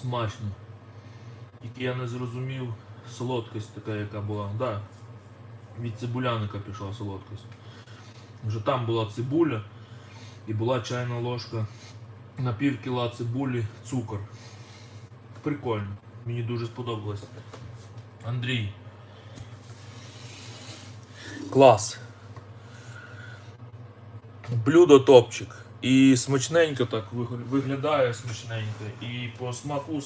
Смачно. Тільки я не зрозумів солодкість така, яка була. Да, від цибуляника пішла солодкість. Вже там була цибуля і була чайна ложка на пів кіла цибулі, цукор. Прикольно. Мені дуже сподобалось. Андрій. Клас. Блюдо топчик. І смачненько так виглядає смачненько. І по смаку